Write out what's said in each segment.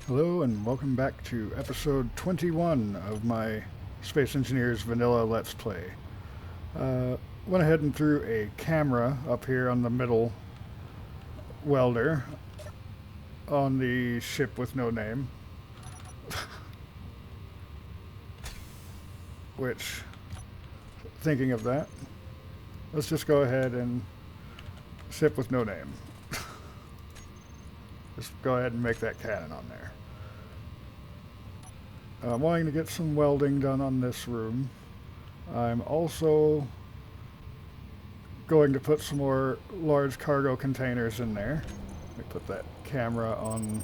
Hello and welcome back to episode 21 of my Space Engineers Vanilla Let's Play. Went ahead and threw a camera up here on the middle welder on the ship with no name. Which, thinking of that, let's just go ahead and ship with no name. Just go ahead and make that cannon on there. I'm wanting to get some welding done on this room. I'm also going to put some more large cargo containers in there. Let me put that camera on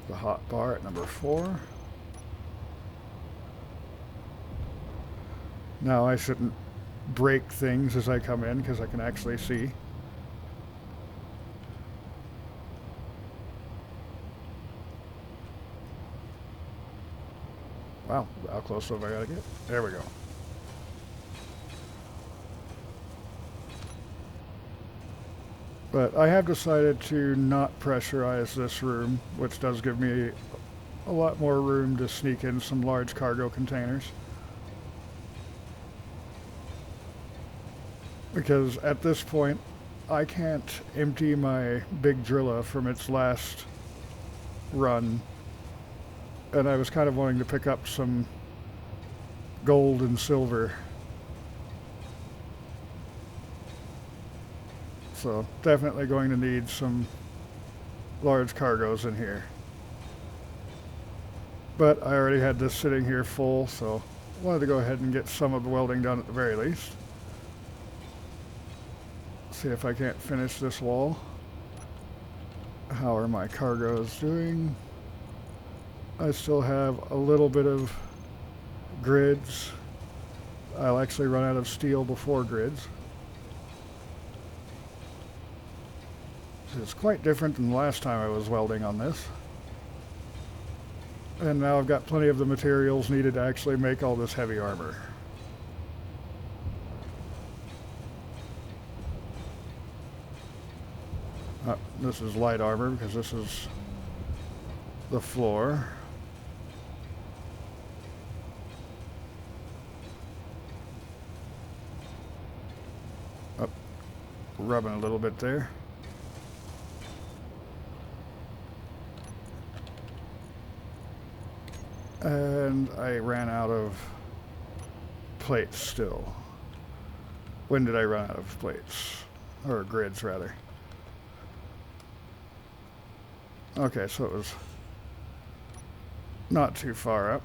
the hot bar at number 4. Now I shouldn't break things as I come in because I can actually see. Wow, how close have I got to get? There we go. But I have decided to not pressurize this room, which does give me a lot more room to sneak in some large cargo containers. Because at this point, I can't empty my big drilla from its last run. And I was kind of wanting to pick up some gold and silver. So definitely going to need some large cargoes in here. But I already had this sitting here full, so I wanted to go ahead and get some of the welding done at the very least. See if I can't finish this wall. How are my cargoes doing? I still have a little bit of grids. I'll actually run out of steel before grids. It's quite different than the last time I was welding on this. And now I've got plenty of the materials needed to actually make all this heavy armor. This is light armor because this is the floor. Rubbing a little bit there. And I ran out of plates still. When did I run out of plates? Or grids, rather. Okay, so it was not too far up.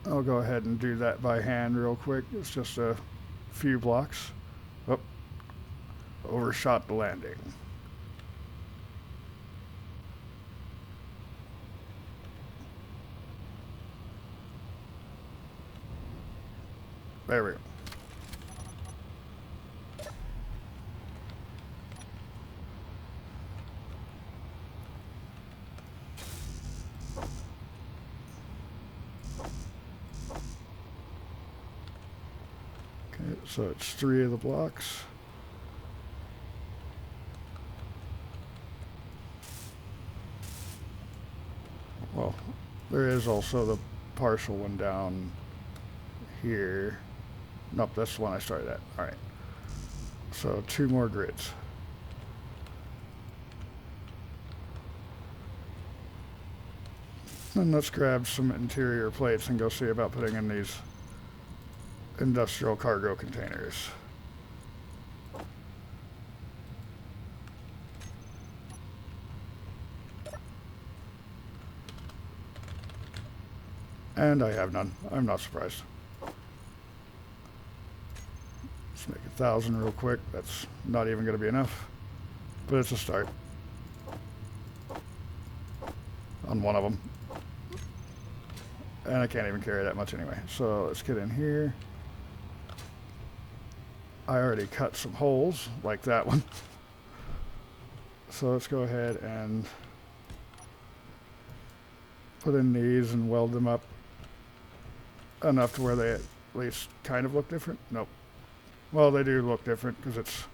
I'll go ahead and do that by hand real quick. It's just a few blocks. Oh, overshot the landing. There we go. So it's 3 of the blocks. Well, there is also the partial one down here. Nope, that's the one I started at. Alright. So 2 more grids. And let's grab some interior plates and go see about putting in these industrial cargo containers. And I have none. I'm not surprised. Let's make 1,000 real quick. That's not even going to be enough, but it's a start on one of them. And I can't even carry that much anyway. So let's get in here. I already cut some holes, like that one. So let's go ahead and put in these and weld them up enough to where they at least kind of look different. Nope. Well, they do look different because it's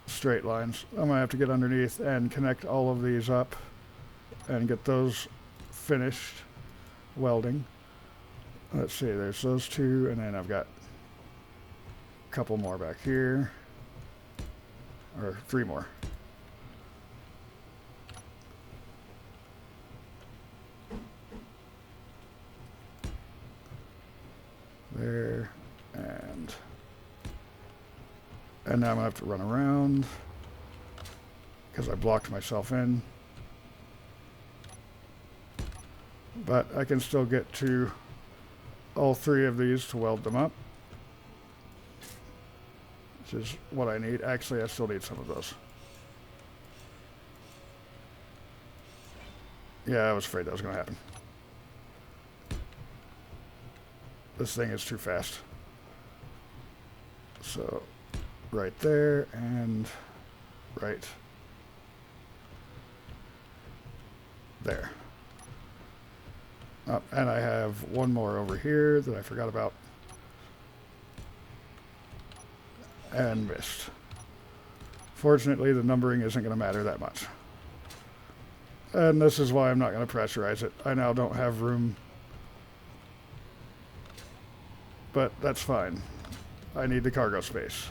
straight lines. I'm going to have to get underneath and connect all of these up and get those finished welding. Let's see, there's those two, and then I've got a couple more back here, or 3 more. There, and now I'm going to have to run around because I blocked myself in. But I can still get to all 3 of these to weld them up, which is what I need. Actually, I still need some of those. Yeah, I was afraid that was going to happen. This thing is too fast. So, right there and right there. Oh, and I have one more over here that I forgot about and missed. Fortunately, the numbering isn't going to matter that much. And this is why I'm not going to pressurize it. I now don't have room. But that's fine. I need the cargo space.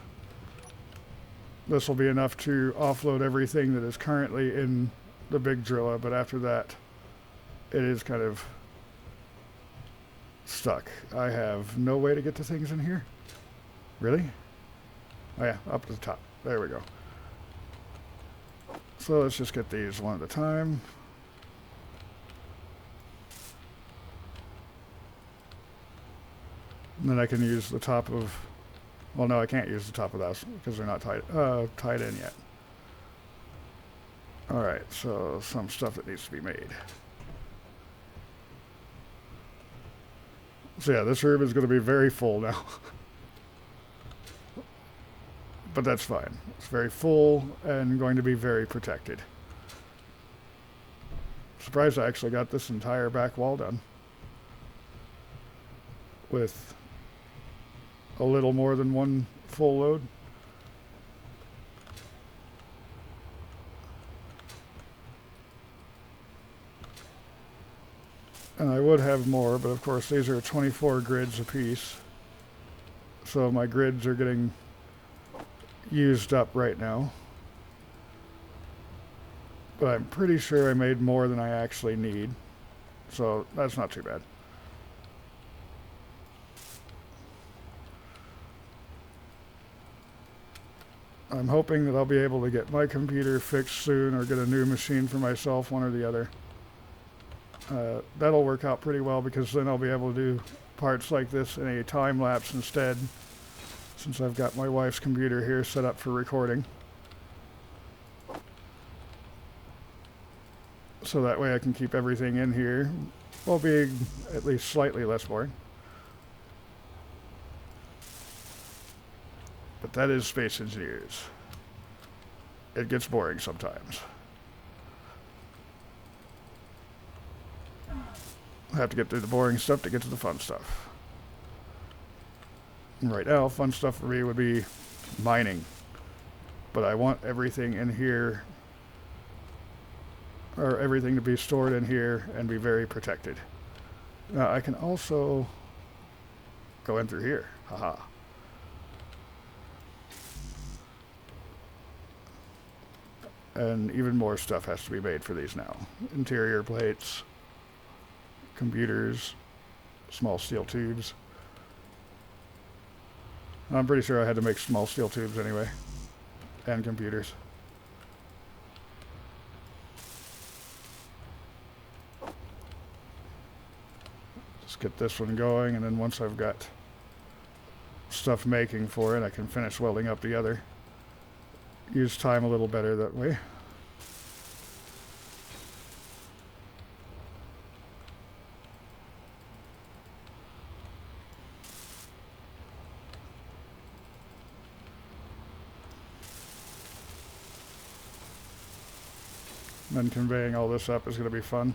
This will be enough to offload everything that is currently in the big driller, but after that, it is kind of stuck. I have no way to get to things in here. Really? Oh yeah, up to the top. There we go. So let's just get these one at a time. And then I can use the top of... Well, no, I can't use the top of those because they're not tied in yet. Alright, so some stuff that needs to be made. So yeah, this room is going to be very full now. But that's fine. It's very full and going to be very protected. Surprised I actually got this entire back wall done with a little more than one full load. And I would have more, but of course these are 24 grids apiece. So my grids are getting used up right now. But I'm pretty sure I made more than I actually need. So that's not too bad. I'm hoping that I'll be able to get my computer fixed soon or get a new machine for myself, one or the other. That'll work out pretty well because then I'll be able to do parts like this in a time lapse instead, since I've got my wife's computer here set up for recording. So that way I can keep everything in here while being at least slightly less boring. But that is Space Engineers. It gets boring sometimes. I have to get through the boring stuff to get to the fun stuff. And right now, fun stuff for me would be mining. But I want everything in here, or everything to be stored in here and be very protected. Now I can also go in through here. Haha. And even more stuff has to be made for these now. Interior plates, computers, small steel tubes. I'm pretty sure I had to make small steel tubes anyway. And computers. Just get this one going, and then once I've got stuff making for it, I can finish welding up the other. Use time a little better that way. Then conveying all this up is going to be fun.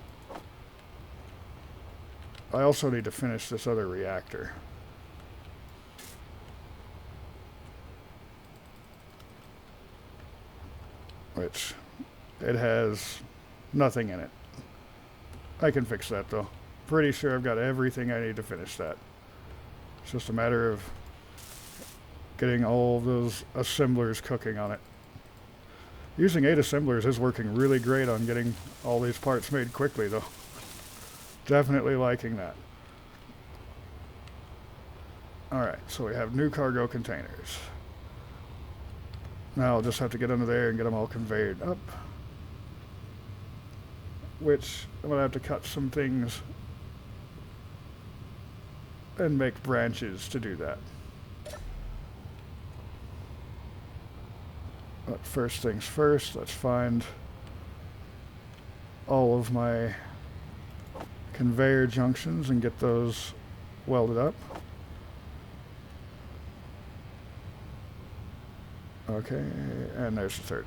I also need to finish this other reactor. which it has nothing in it. I can fix that though. Pretty sure I've got everything I need to finish that. It's just a matter of getting all of those assemblers cooking on it. Using 8 assemblers is working really great on getting all these parts made quickly though. Definitely liking that. Alright, so we have new cargo containers. Now I'll just have to get under there and get them all conveyed up. Which I'm going to have to cut some things and make branches to do that. But first things first, let's find all of my conveyor junctions and get those welded up. Okay, and there's the third.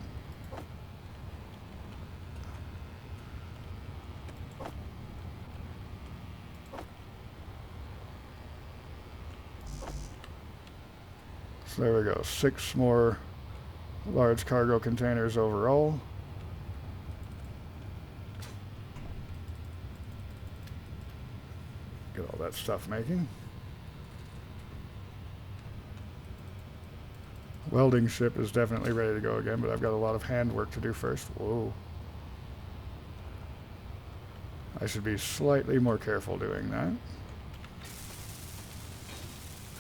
So there we go, 6 more large cargo containers overall. Get all that stuff making. Welding ship is definitely ready to go again, but I've got a lot of handwork to do first. Whoa. I should be slightly more careful doing that.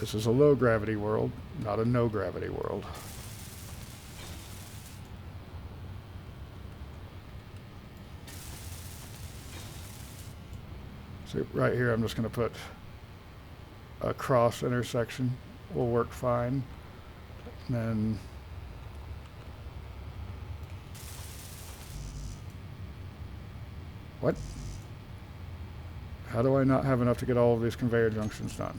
This is a low gravity world, not a no gravity world. So right here I'm just going to put a cross intersection. Will work fine. And then what? How do I not have enough to get all of these conveyor junctions done?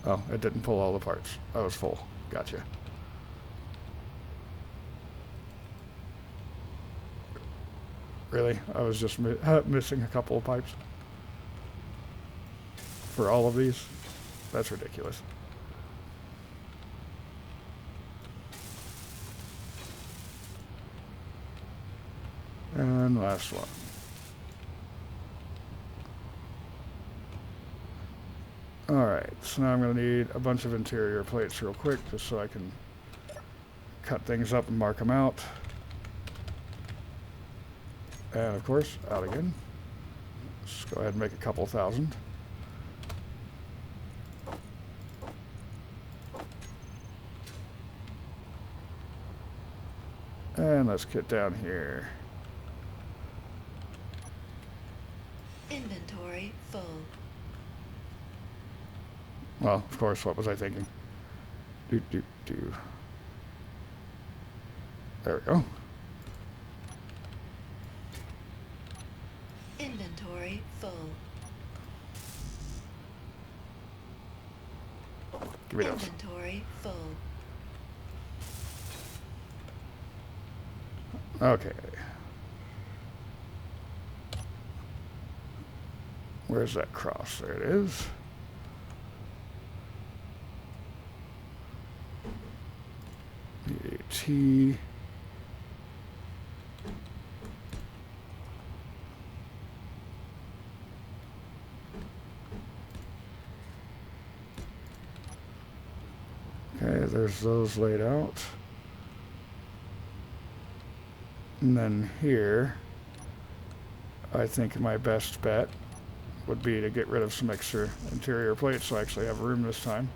Oh, it didn't pull all the parts. I was full. Gotcha. Really? I was just missing a couple of pipes for all of these? That's ridiculous. And last one. Alright, so now I'm going to need a bunch of interior plates real quick, just so I can cut things up and mark them out. And of course, out again. Let's go ahead and make a couple thousand. And let's get down here. Inventory full. Well, of course, what was I thinking? Do. There we go. Inventory full. Give me those. Inventory full. Okay. Where's that cross? There it is. T. Okay, there's those laid out. And then here, I think my best bet would be to get rid of some extra interior plates so I actually have room this time.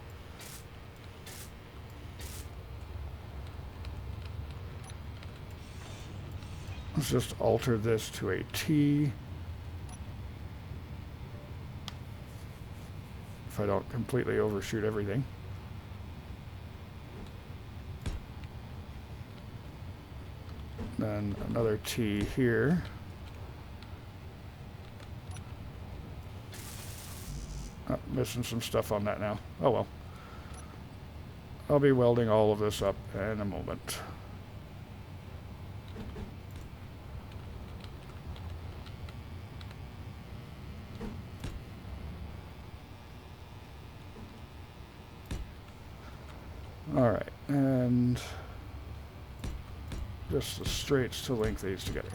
Let's just alter this to a T. If I don't completely overshoot everything. Then another T here. Oh, missing some stuff on that now. Oh well. I'll be welding all of this up in a moment. Alright, and just the straights to link these together.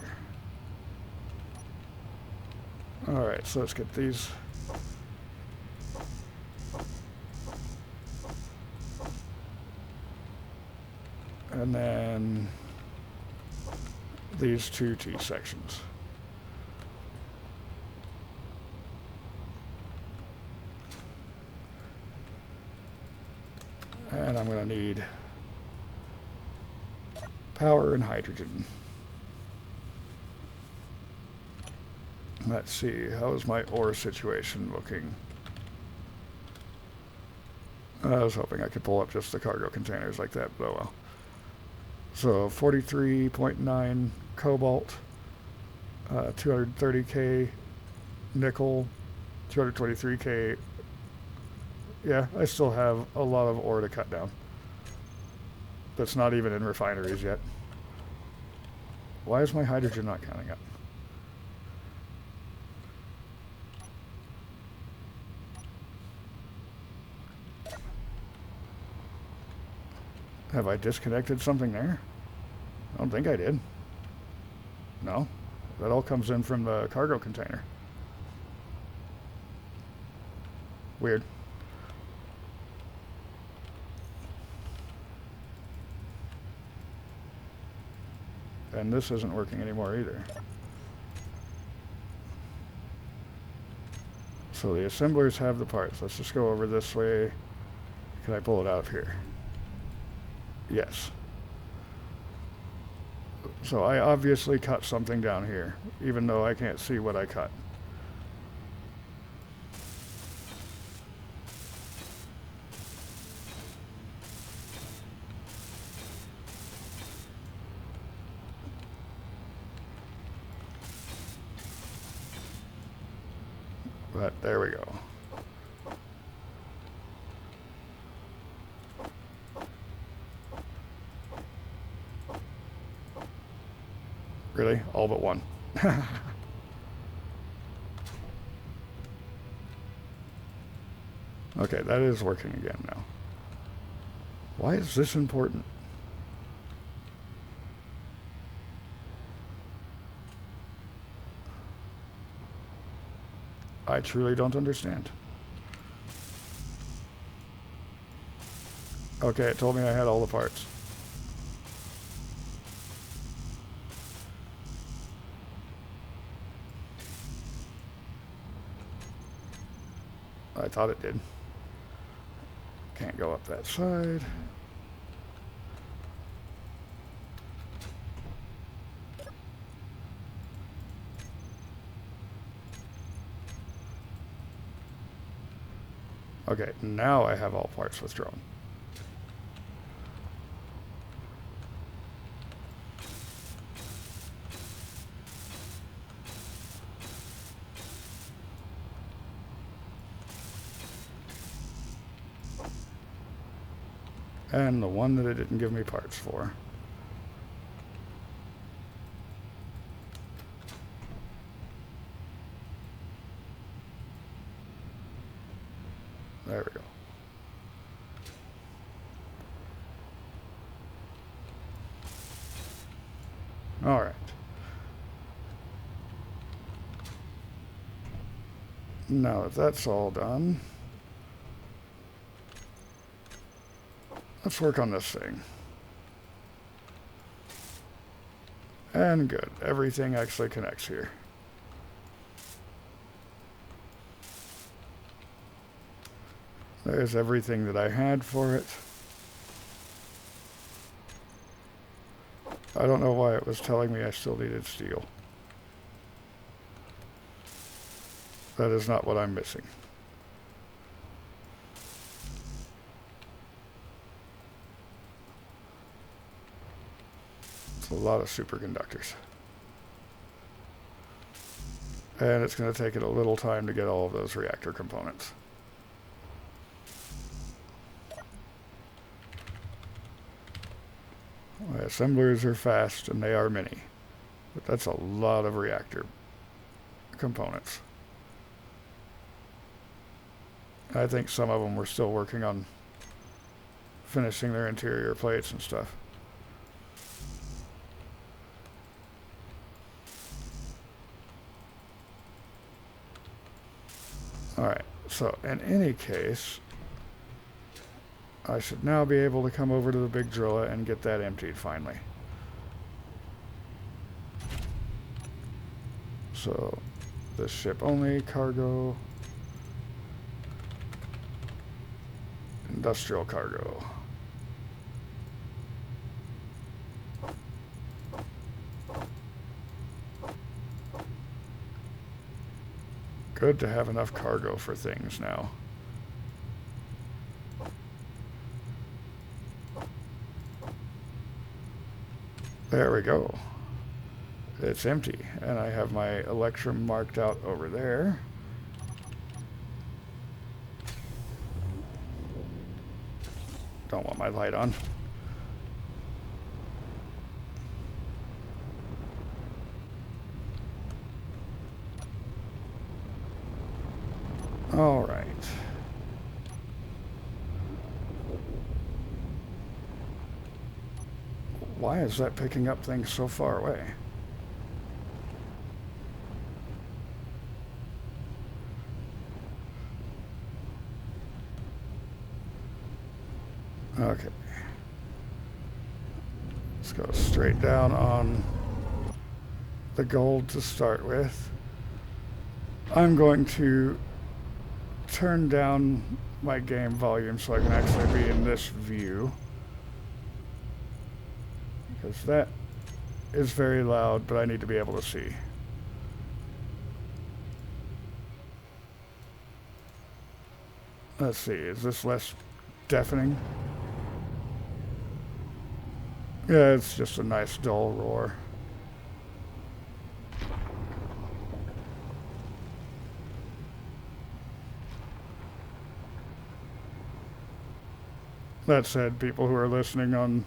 Alright, so let's get these. And then these two T-sections. And I'm going to need power and hydrogen. Let's see, how is my ore situation looking? I was hoping I could pull up just the cargo containers like that, but oh well. So 43.9 cobalt, 230k nickel, 223k. Yeah, I still have a lot of ore to cut down. That's not even in refineries yet. Why is my hydrogen not counting up? Have I disconnected something there? I don't think I did. No, that all comes in from the cargo container. Weird. And this isn't working anymore either. So the assemblers have the parts. Let's just go over this way. Can I pull it out of here? Yes. So I obviously cut something down here, even though I can't see what I cut. But there we go. Really? All but one. Okay, that is working again now. Why is this important? I truly don't understand. Okay, it told me I had all the parts. I thought it did. Can't go up that side. Okay, now I have all parts withdrawn. And the one that it didn't give me parts for. There we go. All right. Now that that's all done, let's work on this thing. And good. Everything actually connects here. There's everything that I had for it. I don't know why it was telling me I still needed steel. That is not what I'm missing. It's a lot of superconductors. And it's going to take it a little time to get all of those reactor components. My assemblers are fast and they are many, but that's a lot of reactor components. I think some of them were still working on finishing their interior plates and stuff. Alright, so in any case, I should now be able to come over to the big driller and get that emptied finally. So, this ship only, cargo, industrial cargo. Good to have enough cargo for things now. There we go. It's empty, and I have my Electrum marked out over there. Don't want my light on. All right. Why is that picking up things so far away? Okay. Let's go straight down on the gold to start with. I'm going to turn down my game volume so I can actually be in this view, because that is very loud, but I need to be able to see. Let's see, is this less deafening? Yeah, it's just a nice dull roar. That said, people who are listening on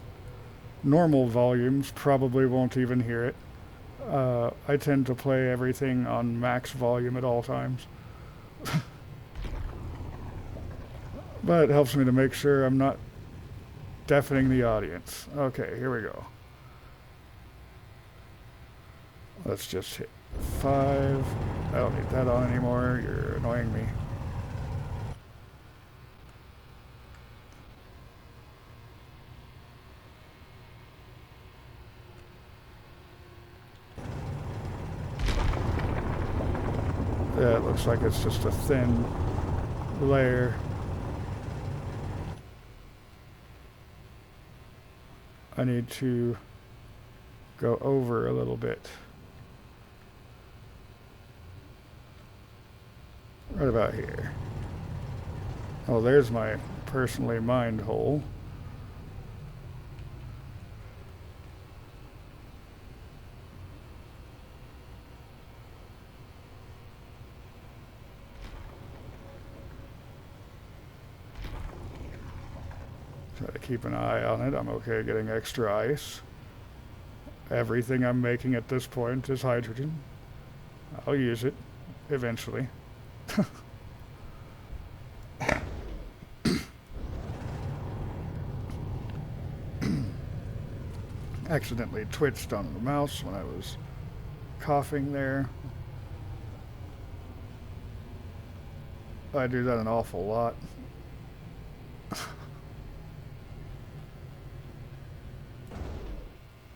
normal volumes probably won't even hear it. I tend to play everything on max volume at all times. But it helps me to make sure I'm not deafening the audience. Okay, here we go. Let's just hit 5. I don't need that on anymore. You're annoying me. Yeah, it looks like it's just a thin layer. I need to go over a little bit. Right about here. Oh, there's my personally mined hole. Try to keep an eye on it. I'm okay getting extra ice. Everything I'm making at this point is hydrogen. I'll use it eventually. Accidentally twitched on the mouse when I was coughing there. I do that an awful lot.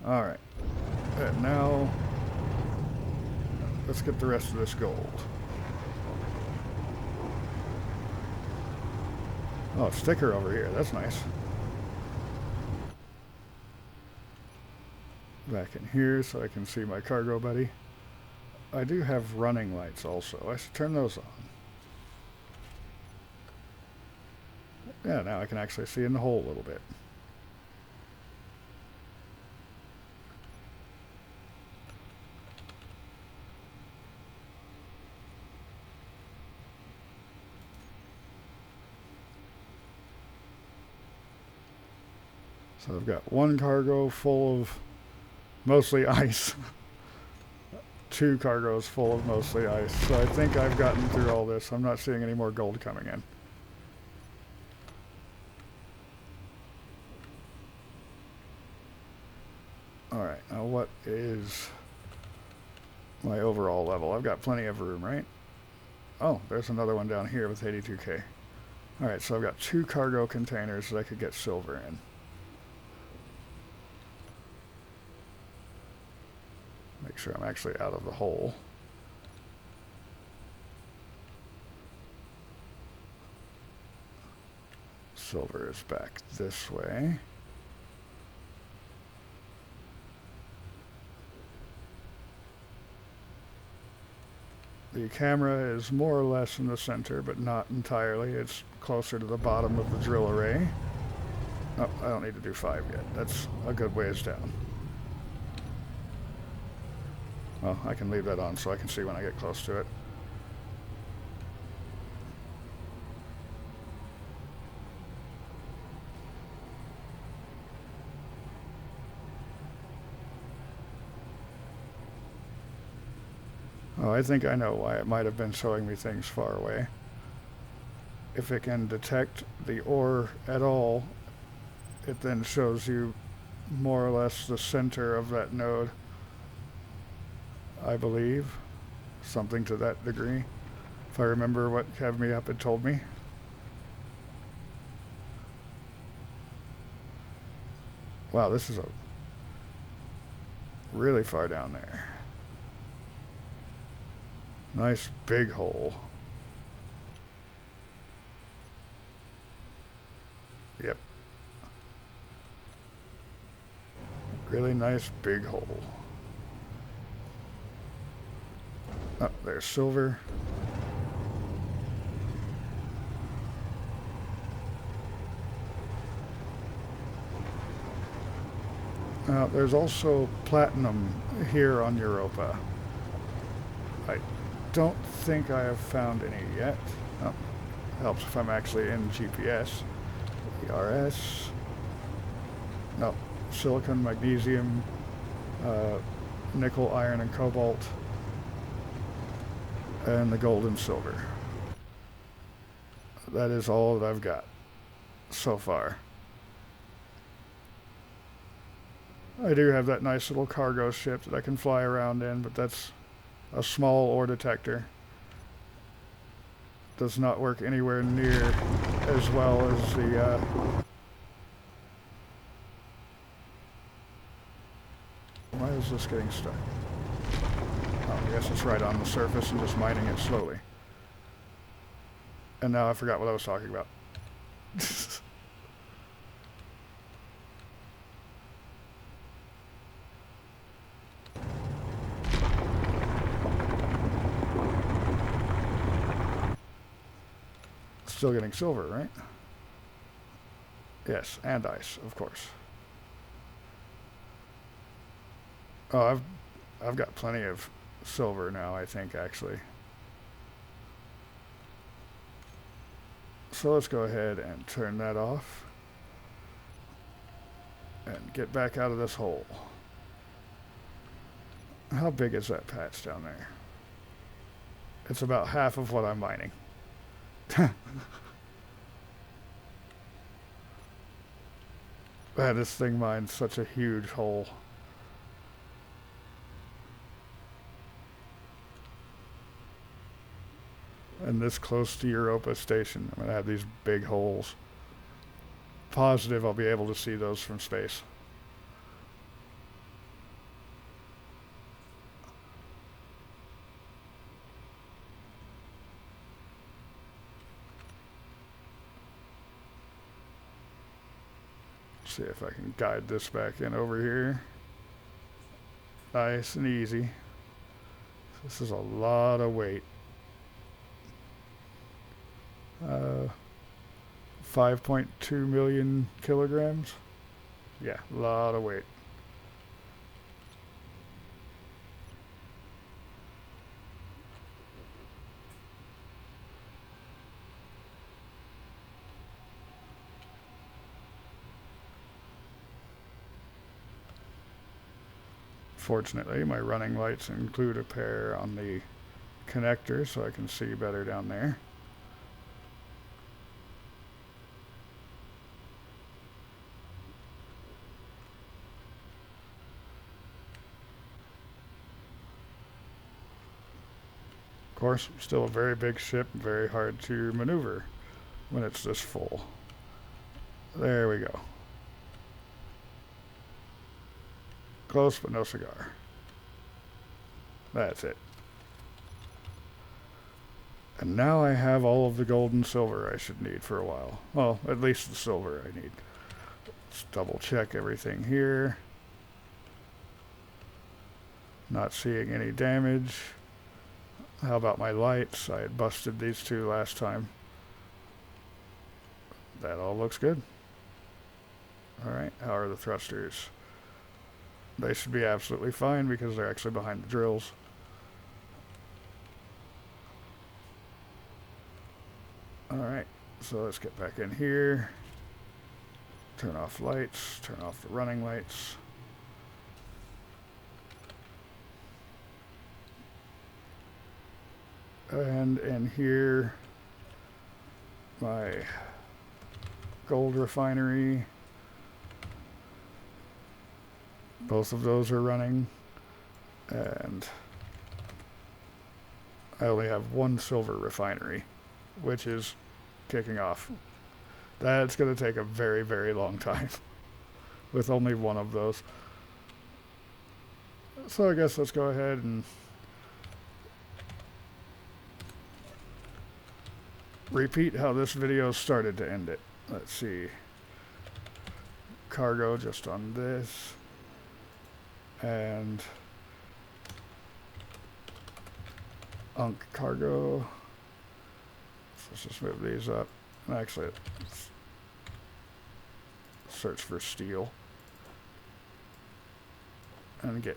Alright. And now, let's get the rest of this gold. Oh, sticker over here. That's nice. Back in here so I can see my cargo buddy. I do have running lights also. I should turn those on. Yeah, now I can actually see in the hole a little bit. So I've got one cargo full of mostly ice. 2 cargos full of mostly ice. So I think I've gotten through all this. I'm not seeing any more gold coming in. Alright, now what is my overall level? I've got plenty of room, right? Oh, there's another one down here with 82K. Alright, so I've got 2 cargo containers that I could get silver in. Make sure I'm actually out of the hole. Silver is back this way. The camera is more or less in the center, but not entirely. It's closer to the bottom of the drill array. Oh, I don't need to do 5 yet. That's a good ways down. Well, I can leave that on so I can see when I get close to it. Oh, I think I know why it might have been showing me things far away. If it can detect the ore at all, it then shows you more or less the center of that node, I believe. Something to that degree. If I remember what Have Me Up had told me. Wow, this is a really far down there. Nice big hole. Yep. Really nice big hole. Oh, there's silver. There's also platinum here on Europa. I don't think I have found any yet. Oh, helps if I'm actually in GPS. ERS. No, silicon, magnesium, nickel, iron, and cobalt, and the gold and silver. That is all that I've got so far. I do have that nice little cargo ship that I can fly around in, but that's a small ore detector. Does not work anywhere near as well as the why is this getting stuck? Oh, I guess it's right on the surface and just mining it slowly. And now I forgot what I was talking about. Still getting silver, right? Yes, and ice, of course. Oh, I've got plenty of silver now, I think, actually. So let's go ahead and turn that off and get back out of this hole. How big is that patch down there? It's about half of what I'm mining. Man, this thing mines such a huge hole. And this close to Europa Station, I'm going to have these big holes. Positive I'll be able to see those from space. See if I can guide this back in over here. Nice and easy. This is a lot of weight. 5.2 million kilograms. Yeah, a lot of weight. Fortunately, my running lights include a pair on the connector so I can see better down there. Of course, still a very big ship, very hard to maneuver when it's this full. There we go. Close, but no cigar. That's it. And now I have all of the gold and silver I should need for a while. Well, at least the silver I need. Let's double check everything here. Not seeing any damage. How about my lights? I had busted these two last time. That all looks good. Alright, how are the thrusters? They should be absolutely fine because they're actually behind the drills. Alright, so let's get back in here. Turn off lights, turn off the running lights. And in here, my gold refinery. Both of those are running. And I only have one silver refinery, which is kicking off. That's going to take a very, very long time with only one of those. So I guess let's go ahead and repeat how this video started to end it. Let's see. Cargo just on this. And Unk cargo. So let's just move these up. Actually, let's search for steel. And get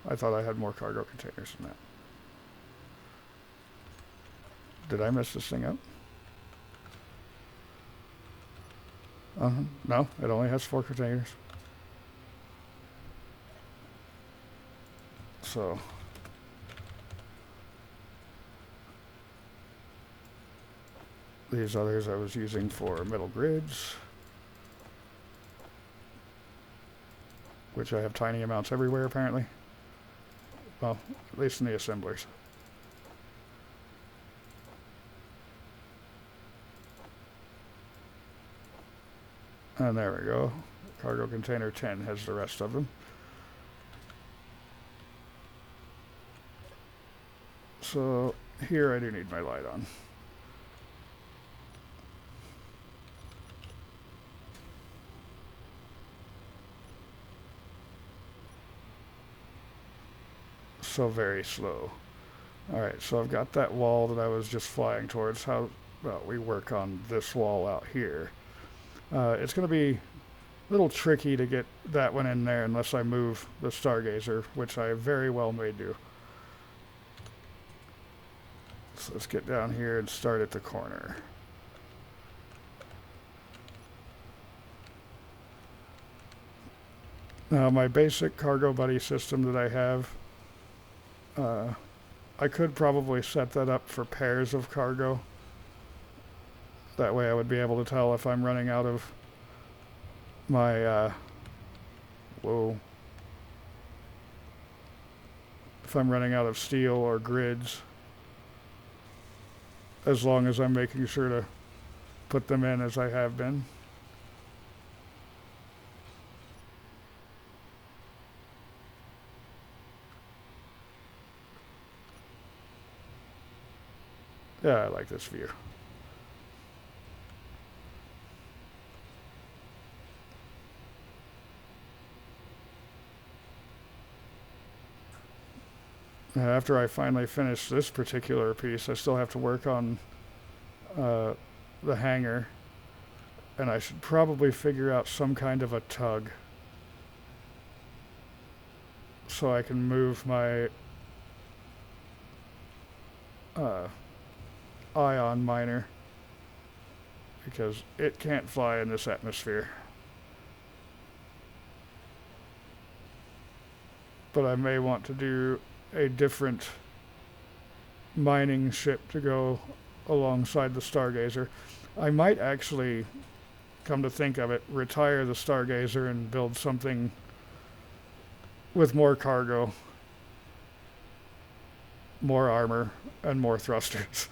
I thought I had more cargo containers than that. Did I mess this thing up? No, it only has 4 containers. So these others I was using for metal grids, which I have tiny amounts everywhere apparently. Well, at least in the assemblers. And there we go. Cargo container 10 has the rest of them. So here I do need my light on. So very slow. Alright, so I've got that wall that I was just flying towards. How about we work on this wall out here? It's going to be a little tricky to get that one in there unless I move the stargazer, which I very well may do. So let's get down here and start at the corner. Now my basic cargo buddy system that I have, I could probably set that up for pairs of cargo. That way I would be able to tell if I'm running out of my, if I'm running out of steel or grids, as long as I'm making sure to put them in as I have been. Yeah, I like this view. After I finally finish this particular piece, I still have to work on the hangar, and I should probably figure out some kind of a tug so I can move my ion miner, because it can't fly in this atmosphere. But I may want to do a different mining ship to go alongside the stargazer. I might actually come to think of it, retire the Stargazer and build something with more cargo, more armor, and more thrusters.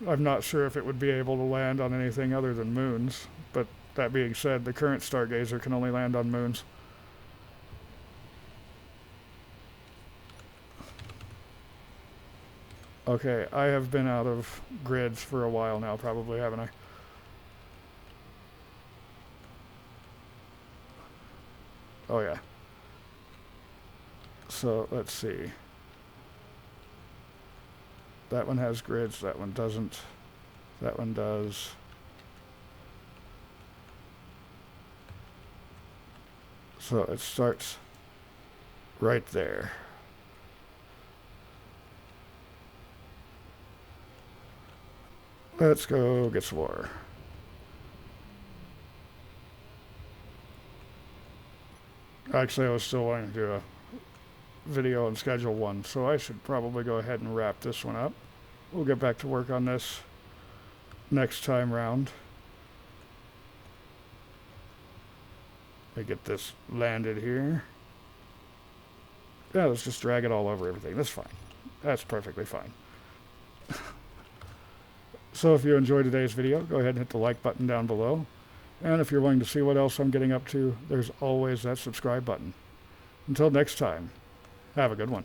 I'm not sure if it would be able to land on anything other than moons, but that being said, the current Stargazer can only land on moons. Okay, I have been out of grids for a while now, probably, haven't I? Oh yeah. So, let's see. That one has grids, that one doesn't. That one does. So it starts right there. Let's go get some more. Actually, I was still wanting to do a video on schedule 1, so I should probably go ahead and wrap this one up. We'll get back to work on this next time round. I get this landed here. Yeah, let's just drag it all over everything. That's fine. That's perfectly fine. So if you enjoyed today's video, go ahead and hit the like button down below. And if you're wanting to see what else I'm getting up to, there's always that subscribe button. Until next time, have a good one.